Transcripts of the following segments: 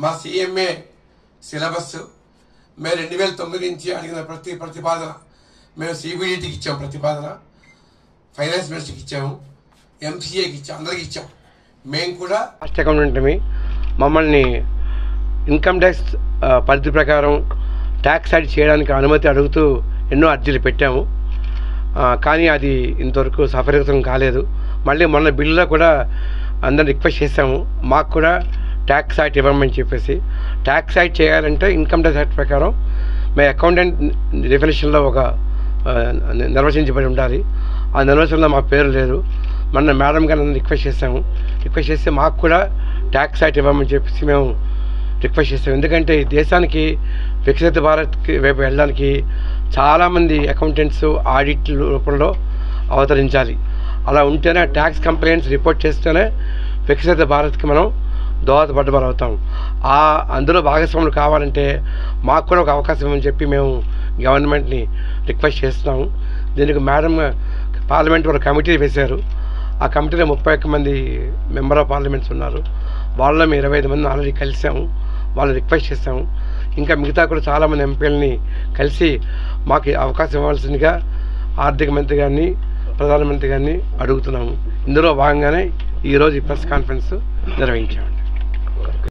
మా CMA syllabus మేము 2009 నుంచి అడిగిన ప్రతిపాదన మేము CBDTకి ఇచ్చాం, ప్రతిపాదన ఫైనాన్స్ మినిస్టర్కి ఇచ్చాము, MCAకి ఇచ్చాం, అందరికి ఇచ్చాం. మేము కూడా కాస్ట్ అకౌంటెంట్ మమ్మల్ని ఇన్కమ్ ట్యాక్స్ పరిధి ప్రకారం ట్యాక్స్ యాడ్ చేయడానికి అనుమతి అడుగుతూ ఎన్నో అర్జీలు పెట్టాము. కానీ అది ఇంతవరకు సఫలీకృతం కాలేదు. మళ్ళీ మొన్న బిల్లులో కూడా అందరిని రిక్వెస్ట్ చేసాము, మాకు కూడా ట్యాక్స్ యాక్ట్ ఇవ్వమని చెప్పేసి. ట్యాక్స్ యాక్ట్ చేయాలంటే ఇన్కమ్ ట్యాక్స్ యాక్ట్ ప్రకారం మీ అకౌంటెంట్ డెఫినేషన్లో ఒక నిర్వచించబడి ఉండాలి. ఆ నిర్వచనంలో మా పేరు లేదు. మొన్న మేడం గారిని రిక్వెస్ట్ చేసాము. రిక్వెస్ట్ చేస్తే మాకు కూడా ట్యాక్స్ యాక్ట్ ఇవ్వమని చెప్పేసి మేము రిక్వెస్ట్ చేస్తాం. ఎందుకంటే ఈ దేశానికి వికసిత భారత్కి వైపు వెళ్ళడానికి చాలామంది అకౌంటెంట్స్ ఆడిట్ రూపంలో అవతరించాలి. అలా ఉంటేనే ట్యాక్స్ కంప్లైంట్స్ రిపోర్ట్ చేస్తేనే వికసిత భారత్కి మనం దోహదపడ్డ అవుతాం. అందులో భాగస్వాములు కావాలంటే మాకు కూడా ఒక అవకాశం ఇవ్వమని చెప్పి మేము గవర్నమెంట్ని రిక్వెస్ట్ చేస్తున్నాము. దీనికి మేడం పార్లమెంట్ ఒక కమిటీ వేశారు. ఆ కమిటీలో 31 మంది మెంబర్ ఆఫ్ పార్లమెంట్స్ ఉన్నారు. వాళ్ళలో మేము 25 మంది ఆల్రెడీ కలిసాము, వాళ్ళు రిక్వెస్ట్ చేస్తాము. ఇంకా మిగతా కూడా చాలామంది ఎంపీలని కలిసి మాకు అవకాశం ఇవ్వాల్సిందిగా ఆర్థిక మంత్రి గారిని, ప్రధానమంత్రి గారిని అడుగుతున్నాము. ఇందులో భాగంగానే ఈరోజు ఈ ప్రెస్ కాన్ఫరెన్స్ నిర్వహించాము.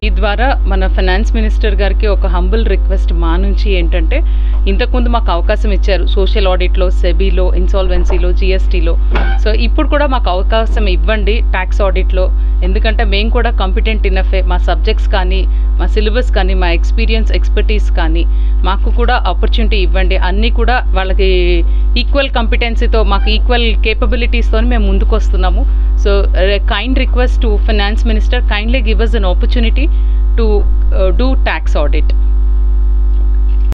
ఈ ద్వారా మన ఫైనాన్స్ మినిస్టర్ గారికి ఒక హంబుల్ రిక్వెస్ట్ మా నుంచి ఏంటంటే, ఇంతకుముందు మాకు అవకాశం ఇచ్చారు సోషల్ ఆడిట్లో, సెబీలో, ఇన్సాల్వెన్సీలో, GSTలో. సో ఇప్పుడు కూడా మాకు అవకాశం ఇవ్వండి ట్యాక్స్ ఆడిట్లో. ఎందుకంటే మేము కూడా కాంపిటెంట్ ఇనఫే, మా సబ్జెక్ట్స్ కానీ, మా సిలబస్ కానీ, మా ఎక్స్పర్టీస్ కానీ మాకు కూడా ఆపర్చునిటీ ఇవ్వండి. అన్నీ కూడా వాళ్ళకి ఈక్వల్ కాంపిటెన్సీతో, మాకు ఈక్వల్ కేపబిలిటీస్తో మేము ముందుకు వస్తున్నాము. So kind request to finance minister, kindly give us an opportunity to do tax audit.